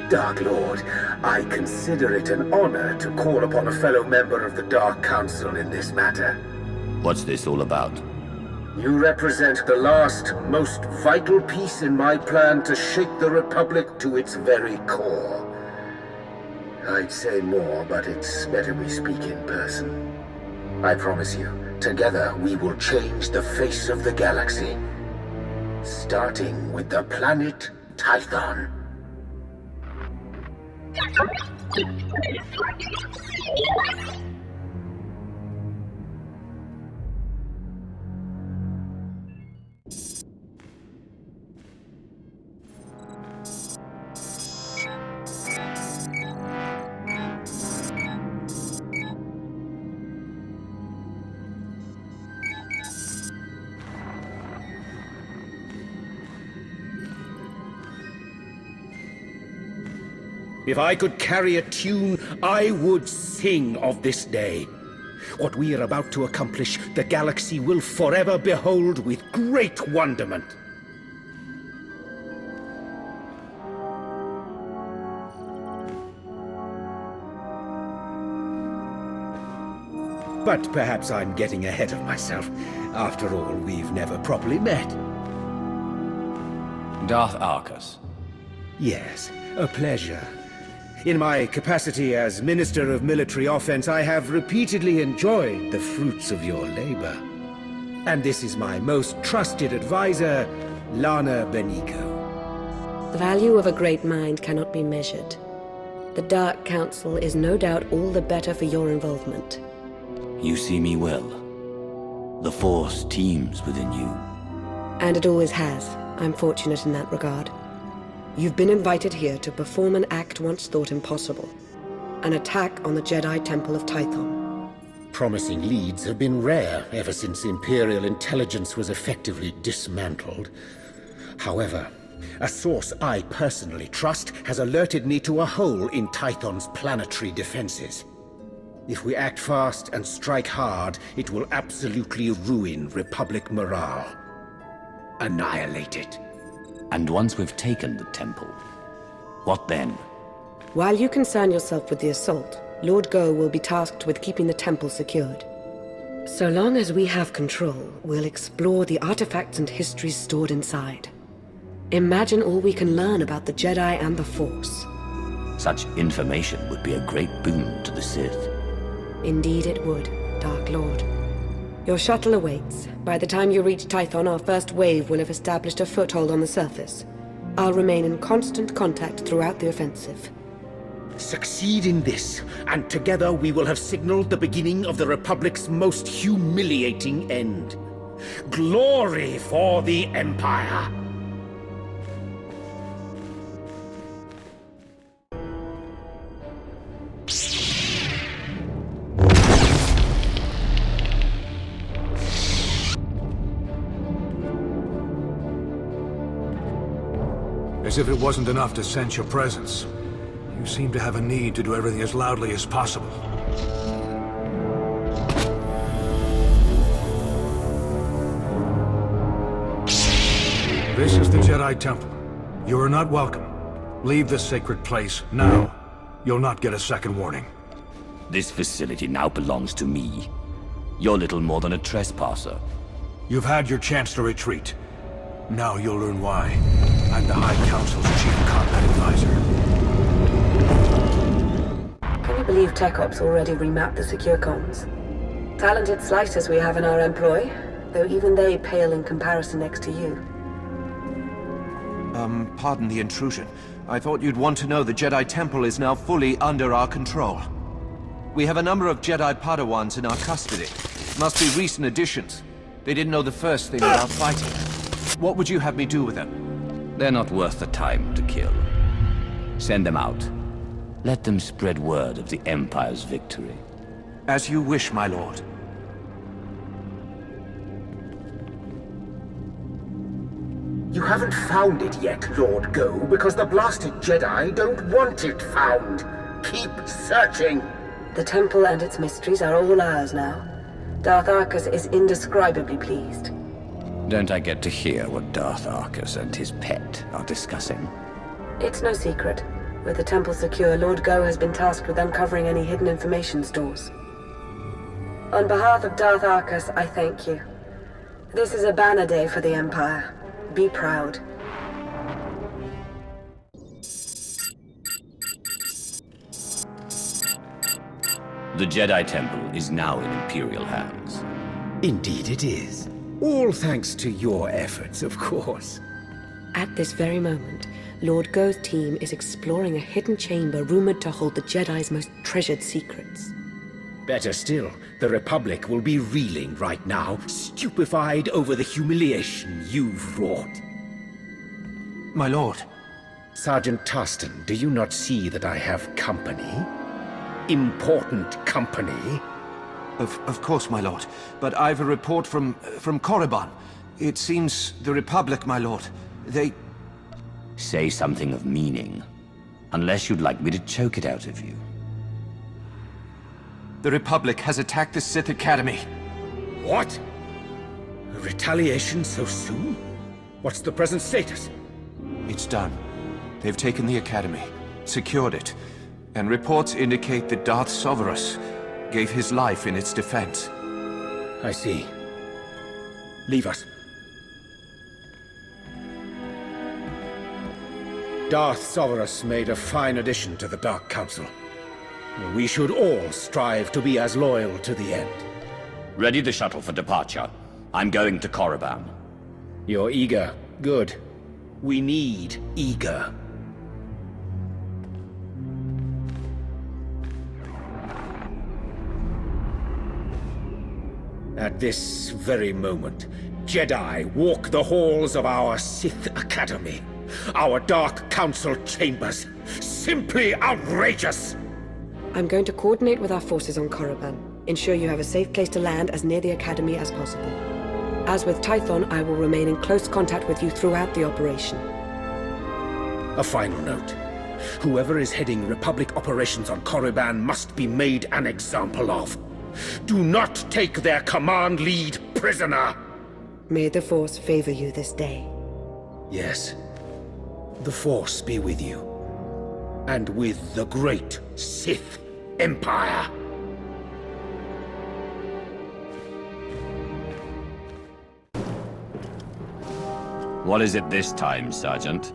Dark Lord, I consider it an honor to call upon a fellow member of the Dark Council in this matter. What's this all about? You represent the last, most vital piece in my plan to shake the Republic to its very core. I'd say more, but it's better we speak in person. I promise you, together we will change the face of the galaxy. Starting with the planet Tython. If I could carry a tune, I would sing of this day. What we are about to accomplish, the galaxy will forever behold with great wonderment. But perhaps I'm getting ahead of myself. After all, we've never properly met. Darth Arcus. Yes, a pleasure. In my capacity as Minister of Military Offense, I have repeatedly enjoyed the fruits of your labor. And this is my most trusted advisor, Lana Benico. The value of a great mind cannot be measured. The Dark Council is no doubt all the better for your involvement. You see me well. The Force teems within you. And it always has. I'm fortunate in that regard. You've been invited here to perform an act once thought impossible. An attack on the Jedi Temple of Tython. Promising leads have been rare ever since Imperial intelligence was effectively dismantled. However, a source I personally trust has alerted me to a hole in Tython's planetary defenses. If we act fast and strike hard, it will absolutely ruin Republic morale. Annihilate it. And once we've taken the temple, what then? While you concern yourself with the assault, Lord Go will be tasked with keeping the temple secured. So long as we have control, we'll explore the artifacts and histories stored inside. Imagine all we can learn about the Jedi and the Force. Such information would be a great boon to the Sith. Indeed it would, Dark Lord. Your shuttle awaits. By the time you reach Tython, our first wave will have established a foothold on the surface. I'll remain in constant contact throughout the offensive. Succeed in this, and together we will have signaled the beginning of the Republic's most humiliating end. Glory for the Empire! As if it wasn't enough to sense your presence, you seem to have a need to do everything as loudly as possible. This is the Jedi Temple. You are not welcome. Leave this sacred place now. You'll not get a second warning. This facility now belongs to me. You're little more than a trespasser. You've had your chance to retreat. Now you'll learn why. I'm the High Council's Chief Combat Advisor. Can you believe Tech Ops already remapped the secure comms? Talented slicers we have in our employ, though even they pale in comparison next to you. Pardon the intrusion. I thought you'd want to know the Jedi Temple is now fully under our control. We have a number of Jedi Padawans in our custody. Must be recent additions. They didn't know the first thing about fighting. What would you have me do with them? They're not worth the time to kill. Send them out. Let them spread word of the Empire's victory. As you wish, my lord. You haven't found it yet, Lord Go, because the blasted Jedi don't want it found. Keep searching. The temple and its mysteries are all ours now. Darth Arcus is indescribably pleased. Don't I get to hear what Darth Arcus and his pet are discussing? It's no secret. With the temple secure, Lord Go has been tasked with uncovering any hidden information stores. On behalf of Darth Arcus, I thank you. This is a banner day for the Empire. Be proud. The Jedi Temple is now in Imperial hands. Indeed it is. All thanks to your efforts, of course. At this very moment, Lord Go's team is exploring a hidden chamber rumored to hold the Jedi's most treasured secrets. Better still, the Republic will be reeling right now, stupefied over the humiliation you've wrought. My lord. Sergeant Tarston, do you not see that I have company? Important company? Of course, my lord. But I've a report from Korriban. It seems the Republic, my lord. They... Say something of meaning. Unless you'd like me to choke it out of you. The Republic has attacked the Sith Academy. What? A retaliation so soon? What's the present status? It's done. They've taken the Academy, secured it, and reports indicate that Darth Sovereign gave his life in its defense. I see. Leave us. Darth Sovereign made a fine addition to the Dark Council. We should all strive to be as loyal to the end. Ready the shuttle for departure. I'm going to Korriban. You're eager. Good. We need eager. At this very moment, Jedi walk the halls of our Sith Academy, our Dark Council chambers. Simply outrageous! I'm going to coordinate with our forces on Korriban. Ensure you have a safe place to land as near the Academy as possible. As with Tython, I will remain in close contact with you throughout the operation. A final note. Whoever is heading Republic operations on Korriban must be made an example of. Do not take their command lead prisoner! May the Force favor you this day. Yes. The Force be with you. And with the great Sith Empire. What is it this time, Sergeant?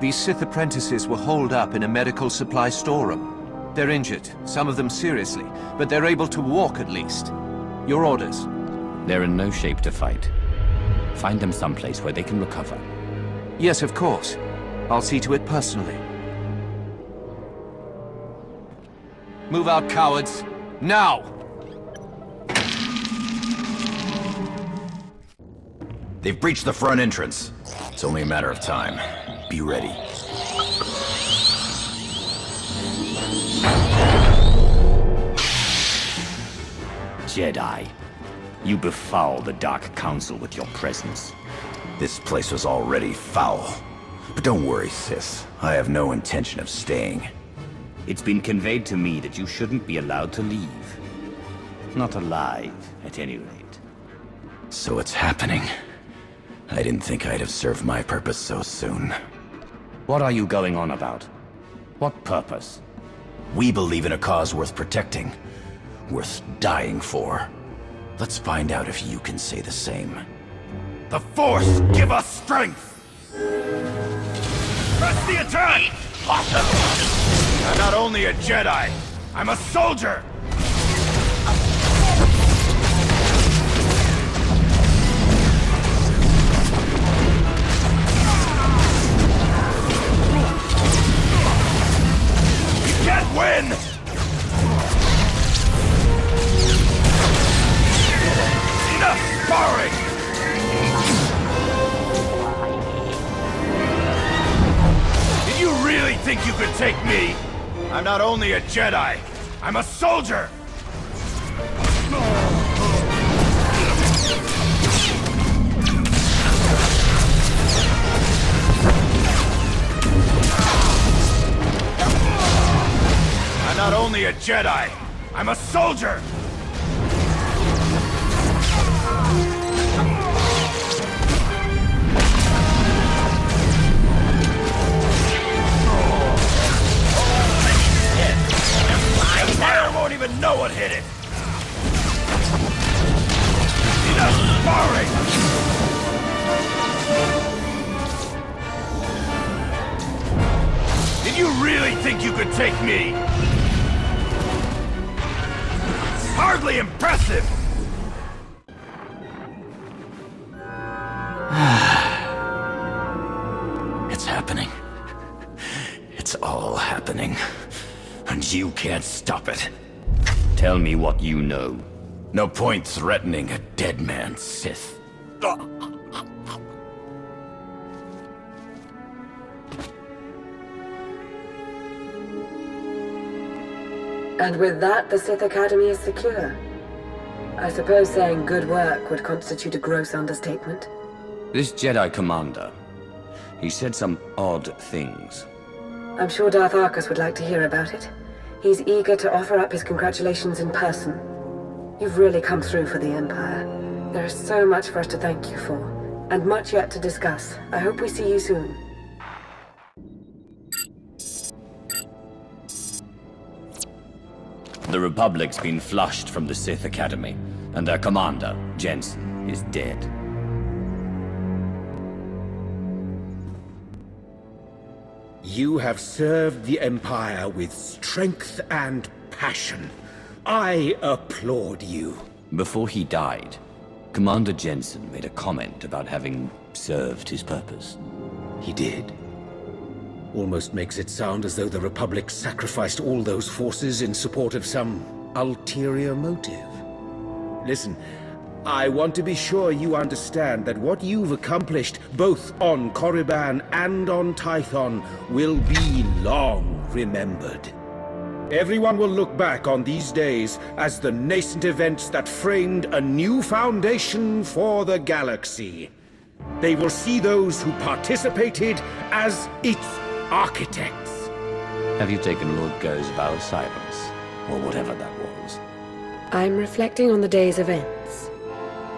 These Sith apprentices were holed up in a medical supply storeroom. They're injured, some of them seriously, but they're able to walk at least. Your orders? They're in no shape to fight. Find them someplace where they can recover. Yes, of course. I'll see to it personally. Move out, cowards! Now! They've breached the front entrance. It's only a matter of time. Be ready. Jedi, you befoul the Dark Council with your presence. This place was already foul. But don't worry, Sis. I have no intention of staying. It's been conveyed to me that you shouldn't be allowed to leave. Not alive, at any rate. So it's happening. I didn't think I'd have served my purpose so soon. What are you going on about? What purpose? We believe in a cause worth protecting. Worth dying for. Let's find out if you can say the same. The Force, give us strength! Press the attack! I'm not only a Jedi, I'm a soldier! You can't win! Enough sparring! Did you really think you could take me? I'm not only a Jedi, I'm a soldier! not only a Jedi, I'm a soldier! Empire won't even know what hit it! Enough sparring! Did you really think you could take me? Hardly impressive! It's happening. It's all happening. And you can't stop it. Tell me what you know. No point threatening a dead man's Sith. And with that, the Sith Academy is secure. I suppose saying good work would constitute a gross understatement. This Jedi commander, he said some odd things. I'm sure Darth Arcus would like to hear about it. He's eager to offer up his congratulations in person. You've really come through for the Empire. There is so much for us to thank you for, and much yet to discuss. I hope we see you soon. The Republic's been flushed from the Sith Academy, and their commander, Jensen, is dead. You have served the Empire with strength and passion. I applaud you. Before he died, Commander Jensen made a comment about having served his purpose. He did. Almost makes it sound as though the Republic sacrificed all those forces in support of some ulterior motive. Listen, I want to be sure you understand that what you've accomplished, both on Korriban and on Tython, will be long remembered. Everyone will look back on these days as the nascent events that framed a new foundation for the galaxy. They will see those who participated as its architects. Have you taken Lord Go's vow of silence? Or whatever that was? I'm reflecting on the day's events.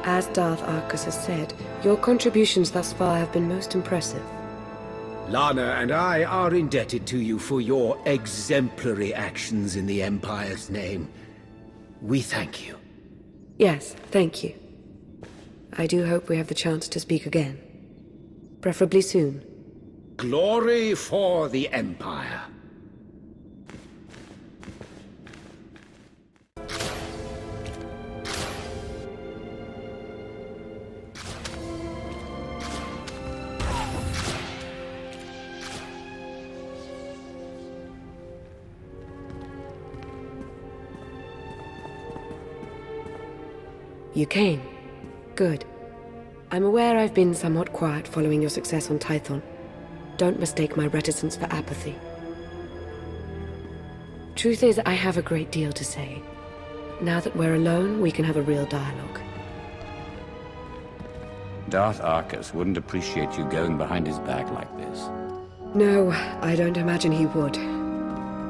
As Darth Arcus has said, your contributions thus far have been most impressive. Lana and I are indebted to you for your exemplary actions in the Empire's name. We thank you. Yes, thank you. I do hope we have the chance to speak again. Preferably soon. Glory for the Empire. You came. Good. I'm aware I've been somewhat quiet following your success on Tython. Don't mistake my reticence for apathy. Truth is, I have a great deal to say. Now that we're alone, we can have a real dialogue. Darth Arcus wouldn't appreciate you going behind his back like this. No, I don't imagine he would.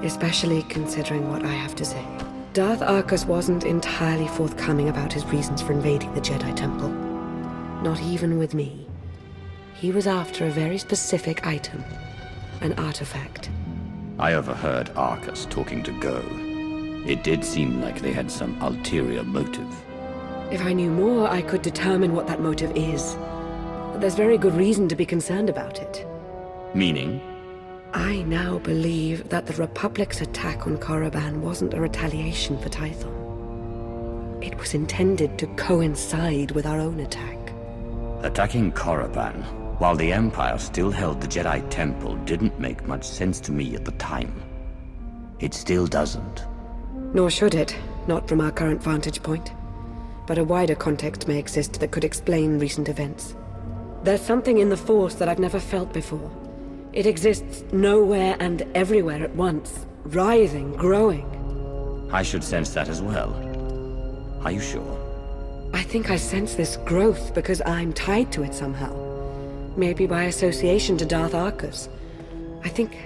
Especially considering what I have to say. Darth Arcus wasn't entirely forthcoming about his reasons for invading the Jedi Temple. Not even with me. He was after a very specific item. An artifact. I overheard Arcus talking to Go. It did seem like they had some ulterior motive. If I knew more, I could determine what that motive is. But there's very good reason to be concerned about it. Meaning? I now believe that the Republic's attack on Korriban wasn't a retaliation for Tython. It was intended to coincide with our own attack. Attacking Korriban, while the Empire still held the Jedi Temple, didn't make much sense to me at the time. It still doesn't. Nor should it, not from our current vantage point. But a wider context may exist that could explain recent events. There's something in the Force that I've never felt before. It exists nowhere and everywhere at once, writhing, growing. I should sense that as well. Are you sure? I think I sense this growth because I'm tied to it somehow. Maybe by association to Darth Arcus. I think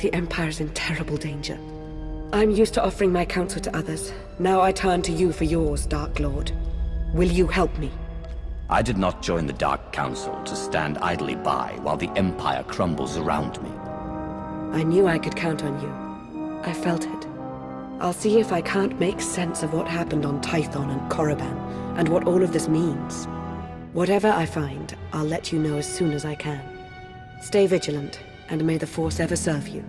the Empire's in terrible danger. I'm used to offering my counsel to others. Now I turn to you for yours, Dark Lord. Will you help me? I did not join the Dark Council to stand idly by while the Empire crumbles around me. I knew I could count on you. I felt it. I'll see if I can't make sense of what happened on Tython and Korriban, and what all of this means. Whatever I find, I'll let you know as soon as I can. Stay vigilant, and may the Force ever serve you.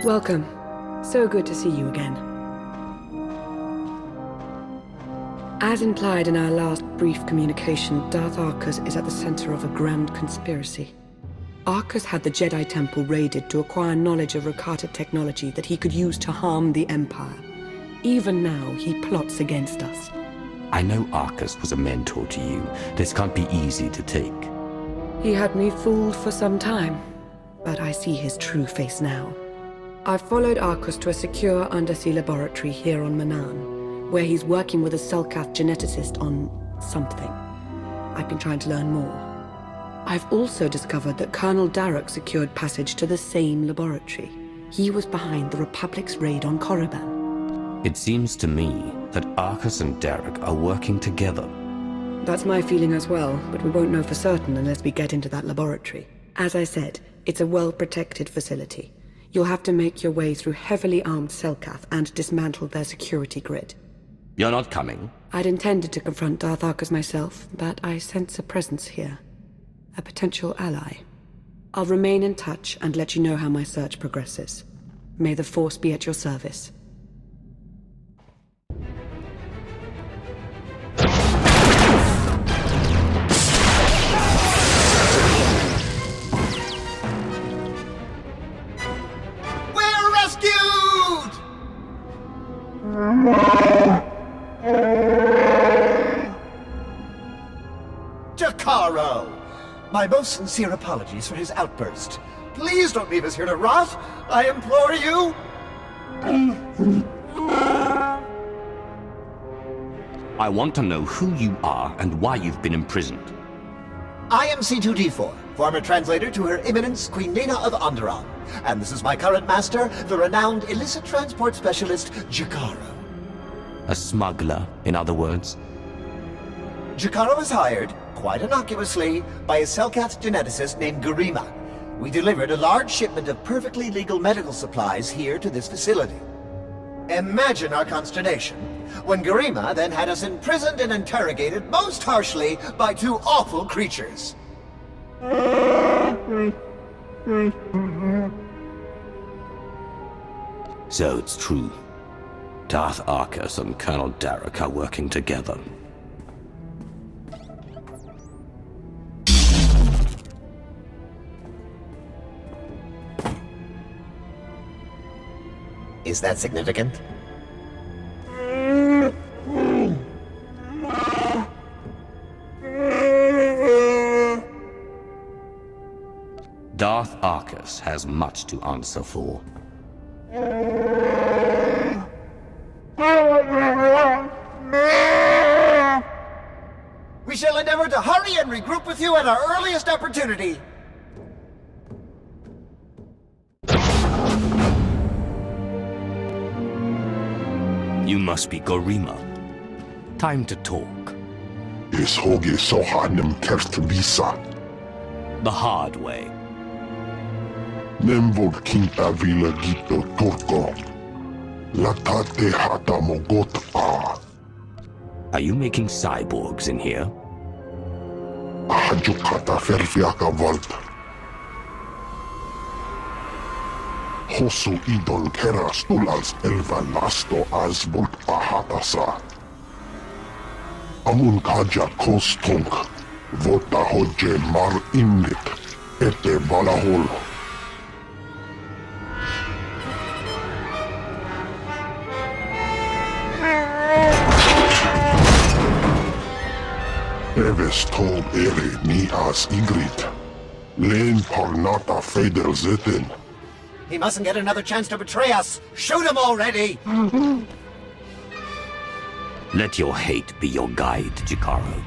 Welcome. So good to see you again. As implied in our last brief communication, Darth Arcus is at the center of a grand conspiracy. Arcus had the Jedi Temple raided to acquire knowledge of Rakata technology that he could use to harm the Empire. Even now, he plots against us. I know Arcus was a mentor to you. This can't be easy to take. He had me fooled for some time, but I see his true face now. I've followed Arcus to a secure undersea laboratory here on Manaan, where he's working with a Selkath geneticist on something. I've been trying to learn more. I've also discovered that Colonel Darroch secured passage to the same laboratory. He was behind the Republic's raid on Korriban. It seems to me that Arcus and Darroch are working together. That's my feeling as well, but we won't know for certain unless we get into that laboratory. As I said, it's a well-protected facility. You'll have to make your way through heavily armed Selkath and dismantle their security grid. You're not coming? I'd intended to confront Darth Arcus myself, but I sense a presence here. A potential ally. I'll remain in touch and let you know how my search progresses. May the Force be at your service. Jakaro! My most sincere apologies for his outburst. Please don't leave us here to rot! I implore you! I want to know who you are and why you've been imprisoned. I am C2D4, former translator to Her Eminence Queen Nina of Onderon. And this is my current master, the renowned illicit transport specialist, Jakaro. A smuggler, in other words? Jakaro was hired, quite innocuously, by a Selkath geneticist named Garima. We delivered a large shipment of perfectly legal medical supplies here to this facility. Imagine our consternation when Garima then had us imprisoned and interrogated most harshly by two awful creatures. So it's true. Darth Arcus and Colonel Darroch are working together. Is that significant? Darth Arcus has much to answer for. We shall endeavor to hurry and regroup with you at our earliest opportunity. You must be Garima. Time to talk. Is hoge sohanem kertvisa. The hard way. Nemvod kinta vila gito turko. Latate hata mogot a. Are you making cyborgs in here? Ahajukata ferviaka volt. Hosu idol keras tulals elva lasto as volt ahatasa. Amun kaja kostunk. Vota hodje mar innit. Ete balahol. Eves tog ere ni as Ingrid. Len parnata feder zeten. He mustn't get another chance to betray us! Shoot him already! Let your hate be your guide, Jakaro.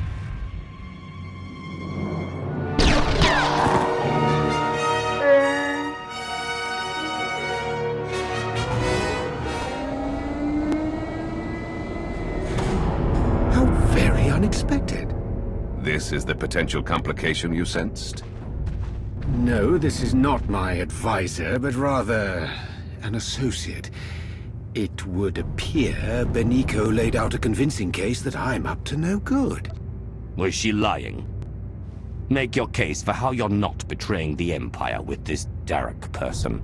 How very unexpected. This is the potential complication you sensed? No, this is not my advisor, but rather an associate. It would appear Beniko laid out a convincing case that I'm up to no good. Was she lying? Make your case for how you're not betraying the Empire with this Darroch person.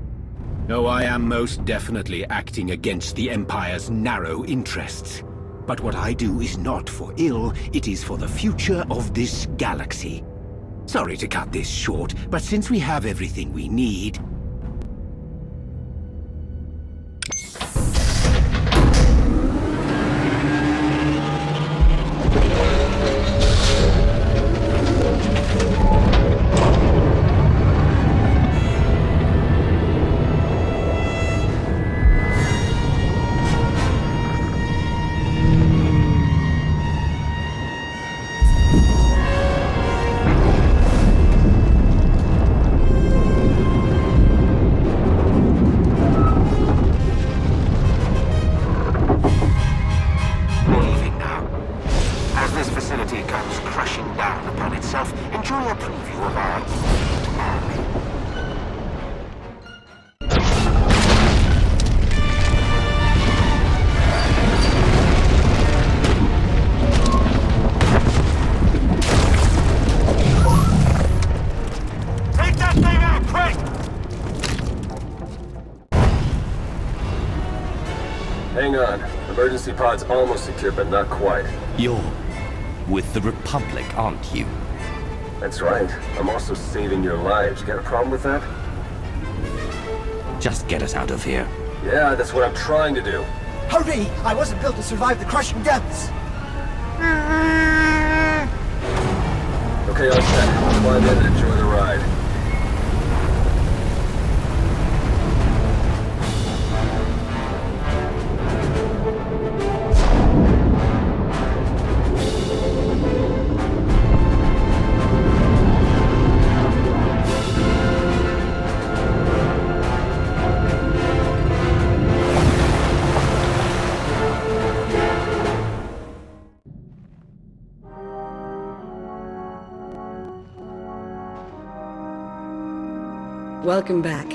No, I am most definitely acting against the Empire's narrow interests. But what I do is not for ill, it is for the future of this galaxy. Sorry to cut this short, but since we have everything we need... Hang on. Emergency pod's almost secure, but not quite. You're with the Republic, aren't you? That's right. I'm also saving your lives. You got a problem with that? Just get us out of here. Yeah, that's what I'm trying to do. Hurry! I wasn't built to survive the crushing depths! Okay, all set. Climb in and enjoy the ride. Welcome back.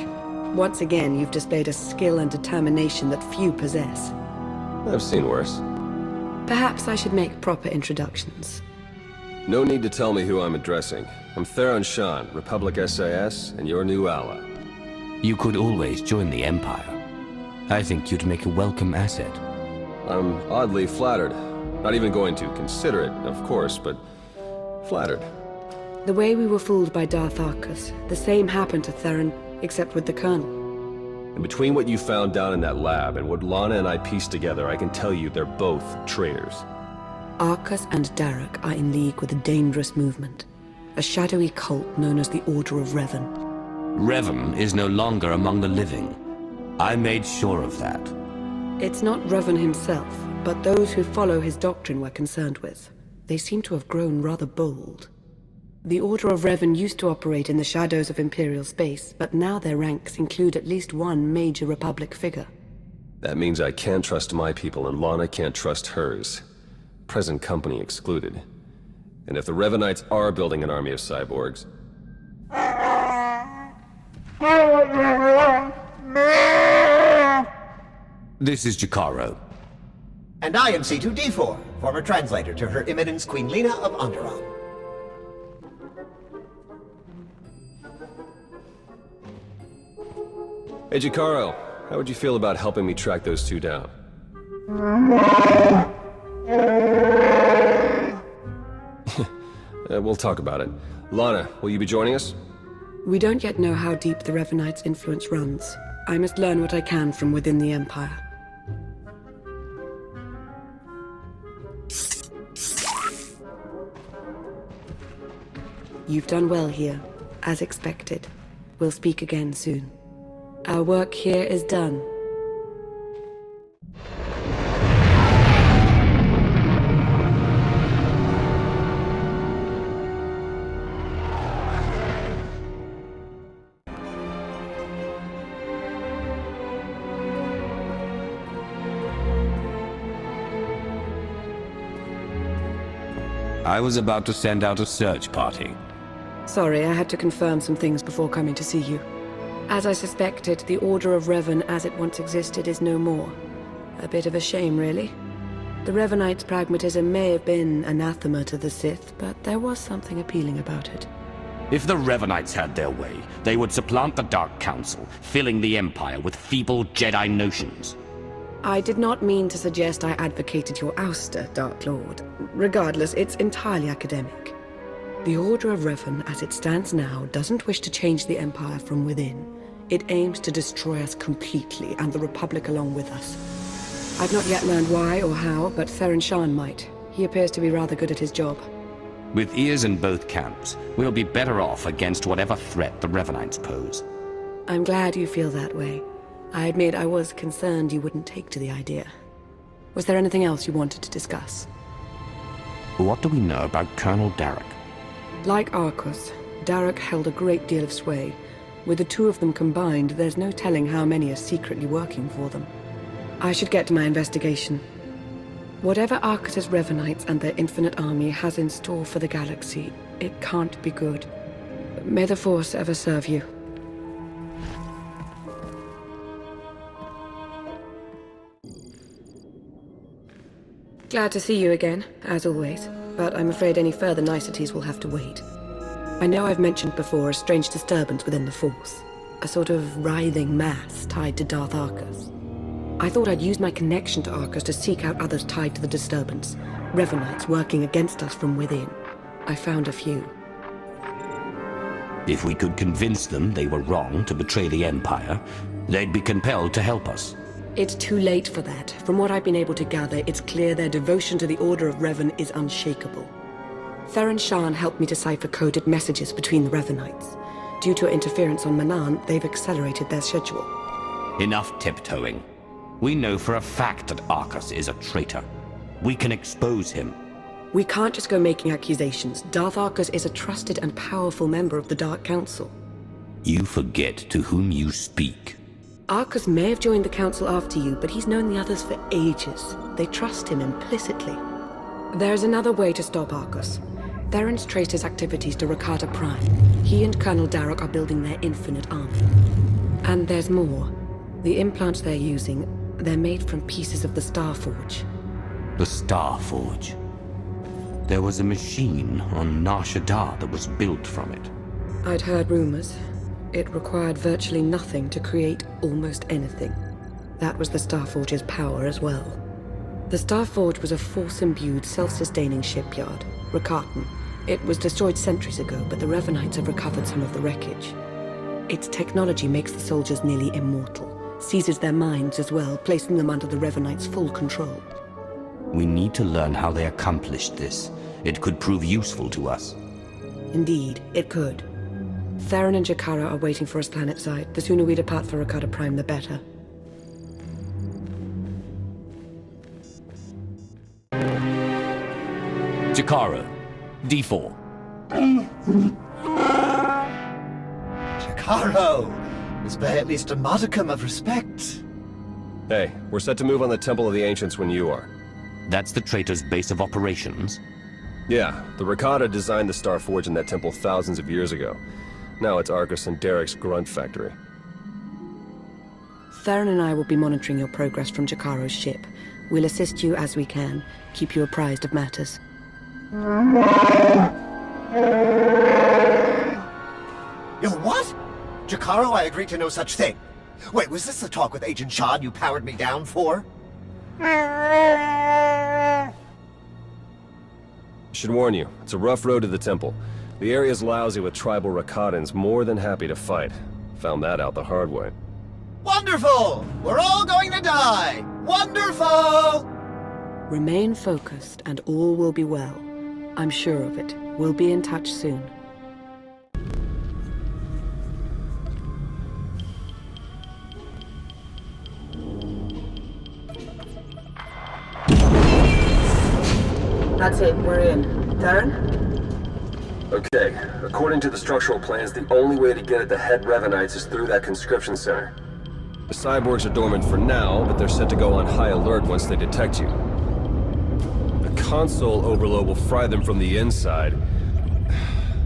Once again, you've displayed a skill and determination that few possess. I've seen worse. Perhaps I should make proper introductions. No need to tell me who I'm addressing. I'm Theron Shan, Republic SAS, and your new ally. You could always join the Empire. I think you'd make a welcome asset. I'm oddly flattered. Not even going to consider it, of course, but flattered. The way we were fooled by Darth Arcus, the same happened to Theron, except with the Colonel. And between what you found down in that lab and what Lana and I pieced together, I can tell you they're both traitors. Arcus and Darroch are in league with a dangerous movement. A shadowy cult known as the Order of Revan. Revan is no longer among the living. I made sure of that. It's not Revan himself, but those who follow his doctrine we're concerned with. They seem to have grown rather bold. The Order of Revan used to operate in the shadows of Imperial space, but now their ranks include at least one major Republic figure. That means I can't trust my people and Lana can't trust hers. Present company excluded. And if the Revanites are building an army of cyborgs... This is Jakaro. And I am C2D4, former translator to Her Eminence Queen Lena of Onderon. Hey, Jakaro, how would you feel about helping me track those two down? We'll talk about it. Lana, will you be joining us? We don't yet know how deep the Revanites' influence runs. I must learn what I can from within the Empire. You've done well here, as expected. We'll speak again soon. Our work here is done. I was about to send out a search party. Sorry, I had to confirm some things before coming to see you. As I suspected, the Order of Revan as it once existed is no more. A bit of a shame, really. The Revanites' pragmatism may have been anathema to the Sith, but there was something appealing about it. If the Revanites had their way, they would supplant the Dark Council, filling the Empire with feeble Jedi notions. I did not mean to suggest I advocated your ouster, Dark Lord. Regardless, it's entirely academic. The Order of Revan, as it stands now, doesn't wish to change the Empire from within. It aims to destroy us completely, and the Republic along with us. I've not yet learned why or how, but Theron Shan might. He appears to be rather good at his job. With ears in both camps, we'll be better off against whatever threat the Revanites pose. I'm glad you feel that way. I admit I was concerned you wouldn't take to the idea. Was there anything else you wanted to discuss? What do we know about Colonel Darrok? Like Arcus, Darrok held a great deal of sway. With the two of them combined, there's no telling how many are secretly working for them. I should get to my investigation. Whatever Arcus's Revanites and their infinite army has in store for the galaxy, it can't be good. May the Force ever serve you. Glad to see you again, as always, but I'm afraid any further niceties will have to wait. I know I've mentioned before a strange disturbance within the Force, a sort of writhing mass tied to Darth Arcus. I thought I'd use my connection to Arcus to seek out others tied to the disturbance, Revanites working against us from within. I found a few. If we could convince them they were wrong to betray the Empire, they'd be compelled to help us. It's too late for that. From what I've been able to gather, it's clear their devotion to the Order of Revan is unshakable. Theron Shan helped me decipher coded messages between the Revanites. Due to interference on Manan, they've accelerated their schedule. Enough tiptoeing. We know for a fact that Arcus is a traitor. We can expose him. We can't just go making accusations. Darth Arcus is a trusted and powerful member of the Dark Council. You forget to whom you speak. Arcus may have joined the Council after you, but he's known the others for ages. They trust him implicitly. There's another way to stop Arcus. Theron's traced his activities to Rakata Prime. He and Colonel Darrok are building their infinite army. And there's more. The implants they're using, they're made from pieces of the Star Forge. The Star Forge. There was a machine on Nar Shaddaa that was built from it. I'd heard rumors. It required virtually nothing to create almost anything. That was the Star Forge's power as well. The Star Forge was a Force-imbued, self-sustaining shipyard, Rakatan. It was destroyed centuries ago, but the Revanites have recovered some of the wreckage. Its technology makes the soldiers nearly immortal, seizes their minds as well, placing them under the Revanites' full control. We need to learn how they accomplished this. It could prove useful to us. Indeed, it could. Theron and Jakara are waiting for us planetside. The sooner we depart for Rakata Prime, the better. Jakara, D4. Jakaro! Display at least a modicum of respect. Hey, we're set to move on the Temple of the Ancients when you are. That's the traitor's base of operations? Yeah, the Rakata designed the Star Forge in that temple thousands of years ago. Now it's Arcus and Darrok's grunt factory. Theron and I will be monitoring your progress from Jakaro's ship. We'll assist you as we can, keep you apprised of matters. Yo, what? Jakaro, I agreed to no such thing. Wait, was this the talk with Agent Shan you powered me down for? Should warn you, it's a rough road to the temple. The area's lousy with tribal Rakatans more than happy to fight. Found that out the hard way. Wonderful! We're all going to die! Wonderful! Remain focused and all will be well. I'm sure of it. We'll be in touch soon. That's it, we're in. Darren? Okay, according to the structural plans, the only way to get at the head Revanites is through that conscription center. The cyborgs are dormant for now, but they're set to go on high alert once they detect you. The console overload will fry them from the inside.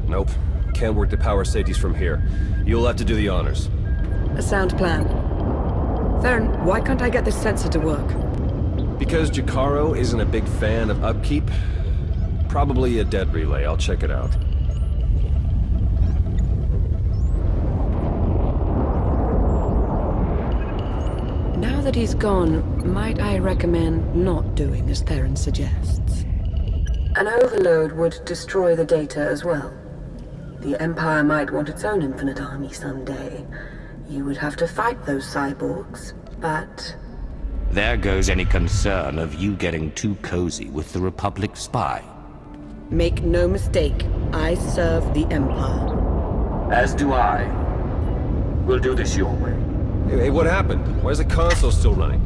Nope. Can't work the power safeties from here. You'll have to do the honors. A sound plan. Theron, why can't I get this sensor to work? Because Jakaro isn't a big fan of upkeep? Probably a dead relay. I'll check it out. Now that he's gone, might I recommend not doing as Theron suggests? An overload would destroy the data as well. The Empire might want its own infinite army someday. You would have to fight those cyborgs, but... There goes any concern of you getting too cozy with the Republic spy. Make no mistake, I serve the Empire. As do I. We'll do this your way. Hey, what happened? Why is the console still running?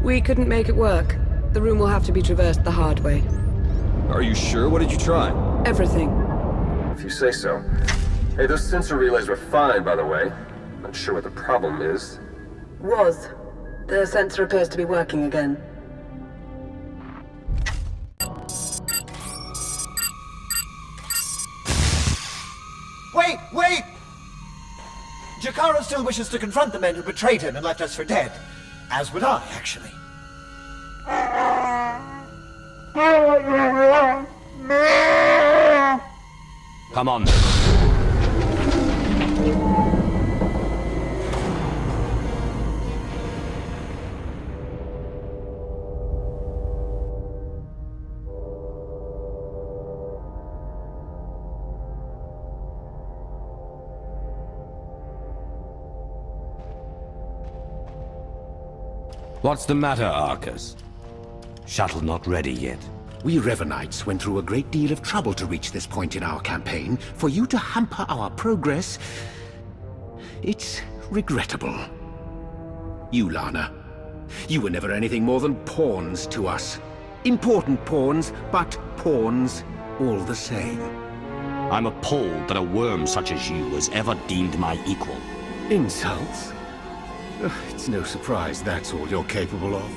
We couldn't make it work. The room will have to be traversed the hard way. Are you sure? What did you try? Everything. If you say so. Hey, those sensor relays were fine, by the way. Not sure what the problem is. Was. The sensor appears to be working again. Wait! Wait! Jakaro still wishes to confront the men who betrayed him and left us for dead. As would I, actually. Come on. What's the matter, Arcus? Shuttle not ready yet. We Revanites went through a great deal of trouble to reach this point in our campaign. For you to hamper our progress... it's regrettable. You, Lana. You were never anything more than pawns to us. Important pawns, but pawns all the same. I'm appalled that a worm such as you was ever deemed my equal. Insults? It's no surprise that's all you're capable of.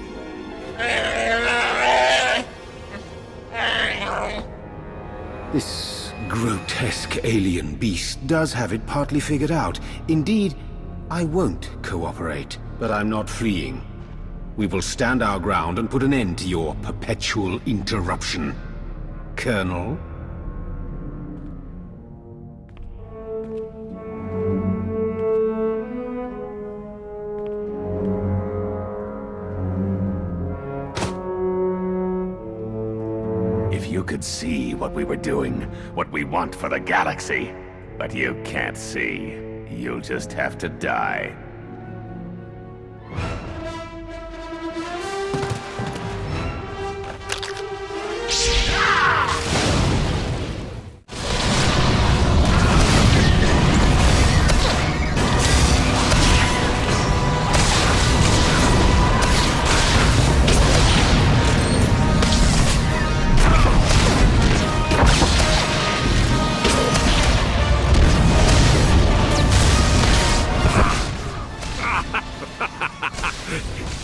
This grotesque alien beast does have it partly figured out. Indeed, I won't cooperate, but I'm not fleeing. We will stand our ground and put an end to your perpetual interruption. Colonel? You could see what we were doing, what we want for the galaxy. But you can't see. You'll just have to die.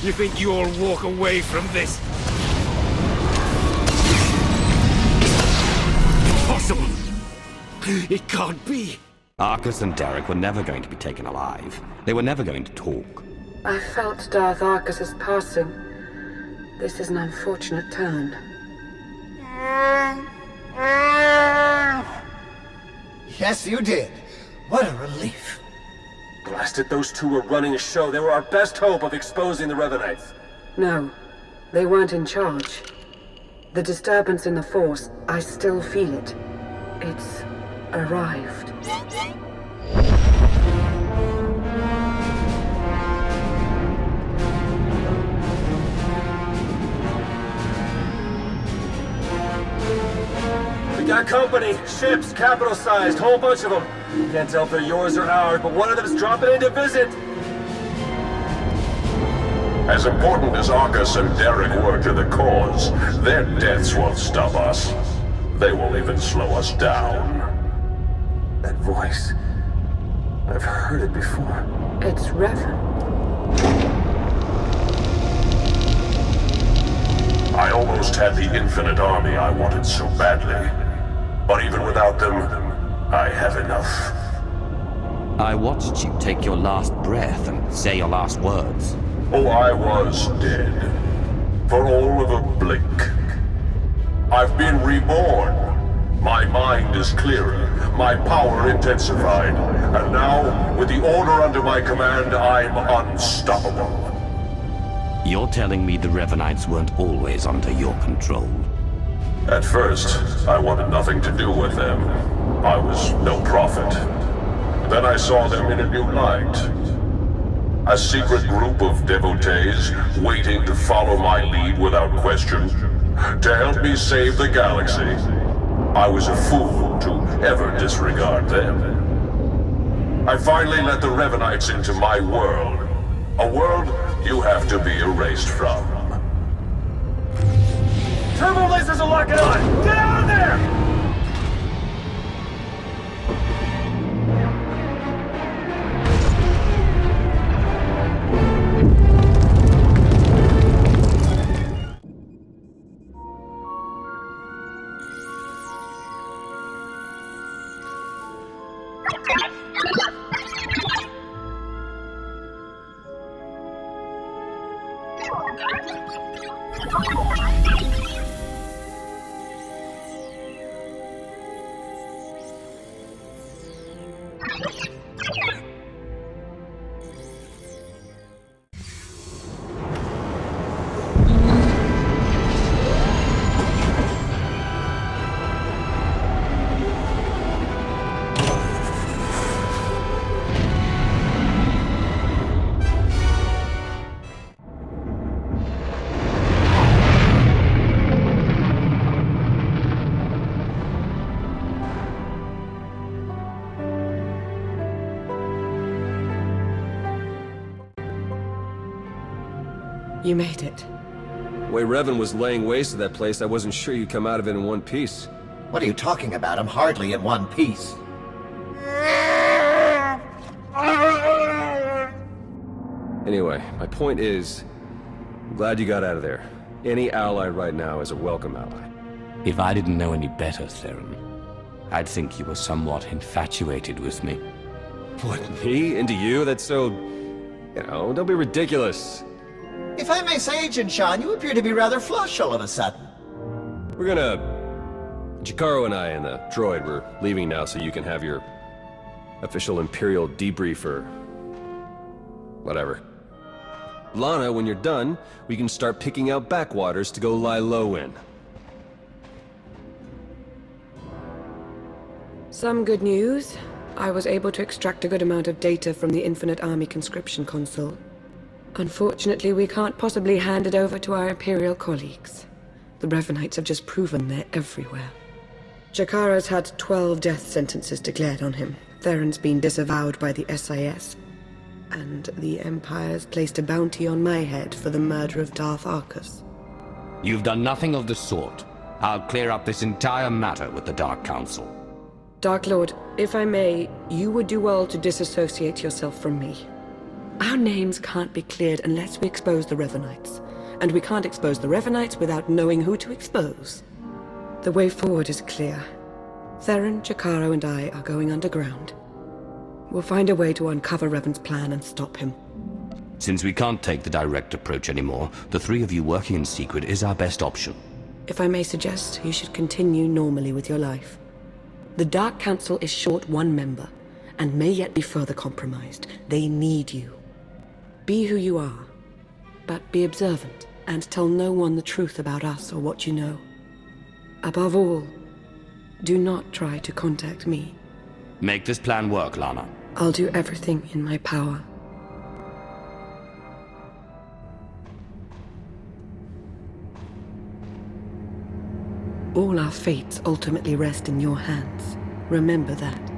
You think you'll walk away from this? Impossible! It can't be! Arcus and Derek were never going to be taken alive. They were never going to talk. I felt Darth Arcus's passing. This is an unfortunate turn. Yes, you did. What a relief. Blasted, those two were running a show. They were our best hope of exposing the Revanites. No, they weren't in charge. The disturbance in the Force, I still feel it. It's arrived. We got company. Ships, capital-sized, whole bunch of them. Can't tell if they're yours or ours, but one of them's dropping in to visit. As important as Arcus and Derek were to the cause, their deaths won't stop us. They won't even slow us down. That voice... I've heard it before. It's Revan. I almost had the infinite army I wanted so badly. But even without them, I have enough. I watched you take your last breath and say your last words. Oh, I was dead. For all of a blink. I've been reborn. My mind is clearer, my power intensified, and now, with the order under my command, I'm unstoppable. You're telling me the Revanites weren't always under your control? At first, I wanted nothing to do with them. I was no prophet. Then I saw them in a new light. A secret group of devotees waiting to follow my lead without question, to help me save the galaxy. I was a fool to ever disregard them. I finally let the Revanites into my world. A world you have to be erased from. Turbo lasers are locking on! Get out of there! You made it. The way Revan was laying waste to that place, I wasn't sure you'd come out of it in one piece. What are you talking about? I'm hardly in one piece. Anyway, my point is, I'm glad you got out of there. Any ally right now is a welcome ally. If I didn't know any better, Theron, I'd think you were somewhat infatuated with me. What, me? Into you? That's so... You know, don't be ridiculous. If I may say, Jinshan, you appear to be rather flush all of a sudden. We're gonna... Jakaro and I and the droid, we're leaving now so you can have your official Imperial debrief or... whatever. Lana, when you're done, we can start picking out backwaters to go lie low in. Some good news. I was able to extract a good amount of data from the Infinite Army conscription console. Unfortunately, we can't possibly hand it over to our Imperial colleagues. The Revanites have just proven they're everywhere. Jakaro's had 12 death sentences declared on him. Theron's been disavowed by the SIS. And the Empire's placed a bounty on my head for the murder of Darth Arcus. You've done nothing of the sort. I'll clear up this entire matter with the Dark Council. Dark Lord, if I may, you would do well to disassociate yourself from me. Our names can't be cleared unless we expose the Revanites. And we can't expose the Revanites without knowing who to expose. The way forward is clear. Theron, Jakaro, and I are going underground. We'll find a way to uncover Revan's plan and stop him. Since we can't take the direct approach anymore, the three of you working in secret is our best option. If I may suggest, you should continue normally with your life. The Dark Council is short one member, and may yet be further compromised. They need you. Be who you are, but be observant, and tell no one the truth about us or what you know. Above all, do not try to contact me. Make this plan work, Lana. I'll do everything in my power. All our fates ultimately rest in your hands. Remember that.